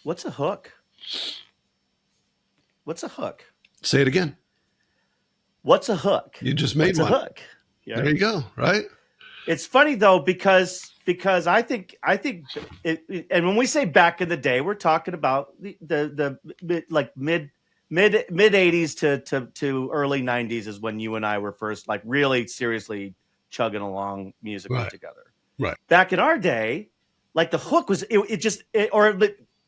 What's a hook? What's a hook? Say it again. What's a hook? You just made What's one. a hook? Yeah. There you go. Right. It's funny though because I think and when we say back in the day, we're talking about the mid 80s to early 90s is when you and I were first like really seriously chugging along musically together. Right. Back in our day, like the hook was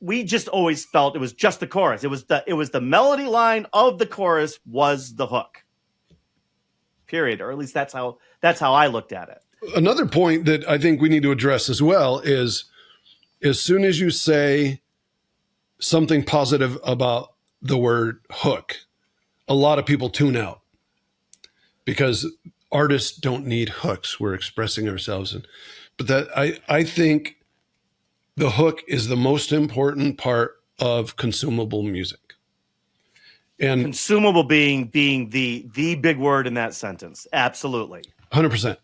we just always felt it was just the chorus. It was the melody line of the chorus was the hook. Period. Or at least that's how I looked at it. Another point that I think we need to address as well is as soon as you say something positive about the word hook, a lot of people tune out because artists don't need hooks. We're expressing ourselves. But that I think the hook is the most important part of consumable music. And consumable being the big word in that sentence. Absolutely. 100%.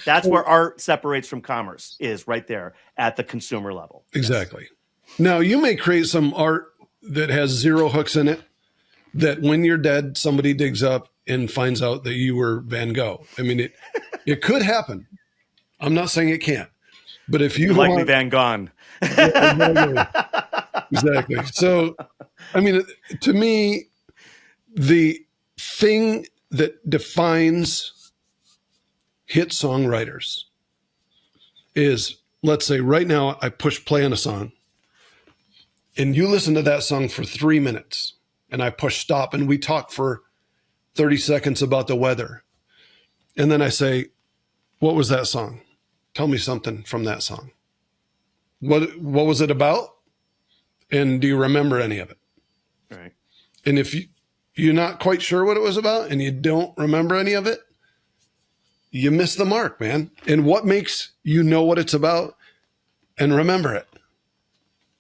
That's where art separates from commerce, is right there at the consumer level. Exactly. Yes. Now, you may create some art that has 0 hooks in it that when you're dead, somebody digs up and finds out that you were Van Gogh. I mean, it could happen. I'm not saying it can't. But if you likely Van Gogh. Exactly. So, I mean, to me, the thing that defines hit songwriters is, let's say right now I push play on a song and you listen to that song for 3 minutes and I push stop and we talk for 30 seconds about the weather. And then I say, what was that song? Tell me something from that song. What was it about? And do you remember any of it? Right. And if you're not quite sure what it was about and you don't remember any of it, you miss the mark, man. And what makes you know what it's about and remember it?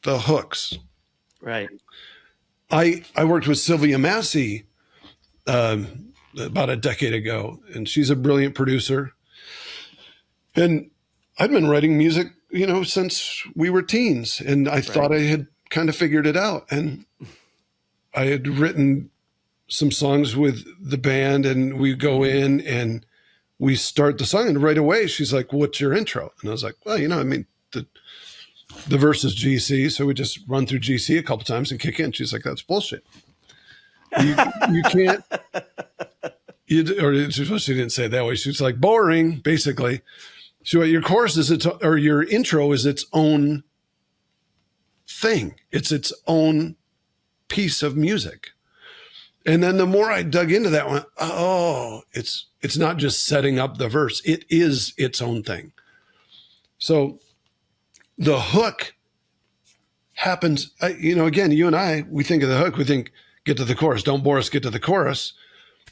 The hooks. Right. I worked with Sylvia Massey about a decade ago, and she's a brilliant producer. And I'd been writing music, since we were teens, and I thought I had kind of figured it out. And I had written some songs with the band, and we go in and we start the song, and right away she's like, what's your intro? And I was like, well, the verse is GC. So we just run through GC a couple times and kick in. She's like, that's bullshit. You can't, or she didn't say it that way. She's like, boring, basically. So your chorus is your intro is its own thing. It's its own piece of music. And then the more I dug into that one, it's not just setting up the verse. It is its own thing. So the hook happens, again, you and I, we think of the hook, we think, get to the chorus. Don't bore us, get to the chorus.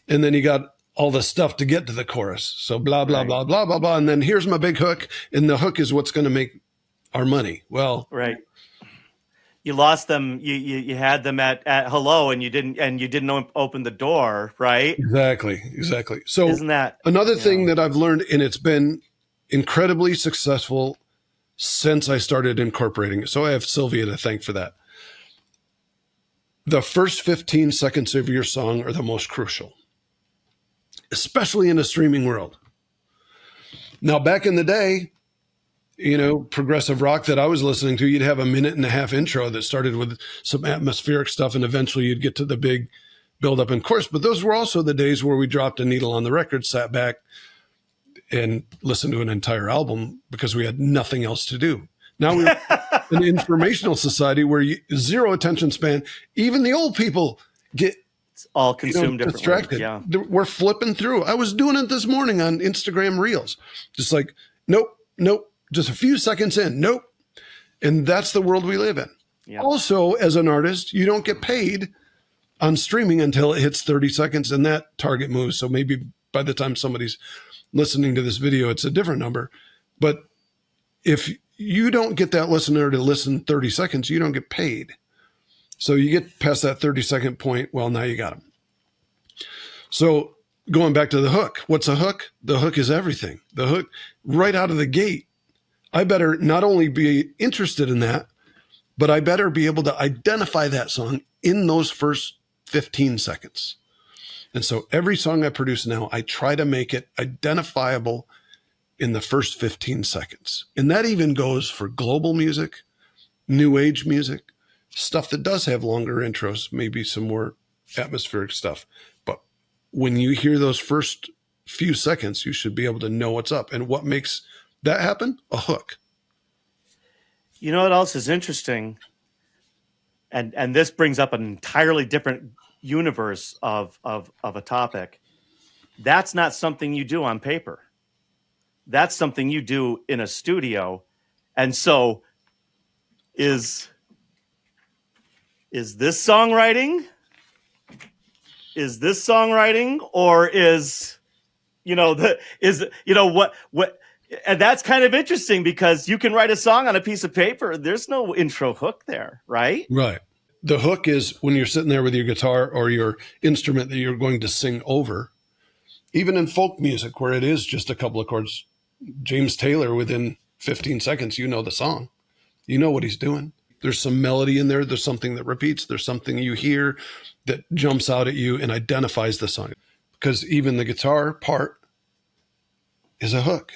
And then you got all the stuff to get to the chorus. So blah, blah, blah, blah, blah, blah. And then here's my big hook. And the hook is what's going to make our money. Well, right. You lost them. You had them at hello, and you didn't open the door, right? Exactly. So isn't that another thing that I've learned, and it's been incredibly successful since I started incorporating it. So I have Sylvia to thank for that. The first 15 seconds of your song are the most crucial, especially in a streaming world. Now, back in the day, progressive rock that I was listening to, you'd have a 1.5-minute intro that started with some atmospheric stuff, and eventually you'd get to the big build up and chorus. But those were also the days where we dropped a needle on the record, sat back and listened to an entire album because we had nothing else to do. Now we're an informational society where 0 attention span. Even the old people get all consumed distracted. Yeah. We're flipping through. I was doing it this morning on Instagram Reels. Just like, nope. Just a few seconds in, nope. And that's the world we live in. Yeah. Also, as an artist, you don't get paid on streaming until it hits 30 seconds and that target moves. So maybe by the time somebody's listening to this video, it's a different number. But if you don't get that listener to listen 30 seconds, you don't get paid. So you get past that 30-second point, well, now you got them. So going back to the hook, what's a hook? The hook is everything. The hook, right out of the gate, I better not only be interested in that, but I better be able to identify that song in those first 15 seconds. And so every song I produce now, I try to make it identifiable in the first 15 seconds. And that even goes for global music, new age music, stuff that does have longer intros, maybe some more atmospheric stuff. But when you hear those first few seconds, you should be able to know what's up. And what makes that happen? A hook. You know what else is interesting? And this brings up an entirely different universe of a topic. That's not something you do on paper. That's something you do in a studio. And so is this songwriting? Is this songwriting, or is, what, and that's kind of interesting because you can write a song on a piece of paper. There's no intro hook there, right? Right. The hook is when you're sitting there with your guitar or your instrument that you're going to sing over. Even in folk music, where it is just a couple of chords, James Taylor, within 15 seconds, you know the song. You know what he's doing. There's some melody in there. There's something that repeats. There's something you hear that jumps out at you and identifies the song. Because even the guitar part is a hook.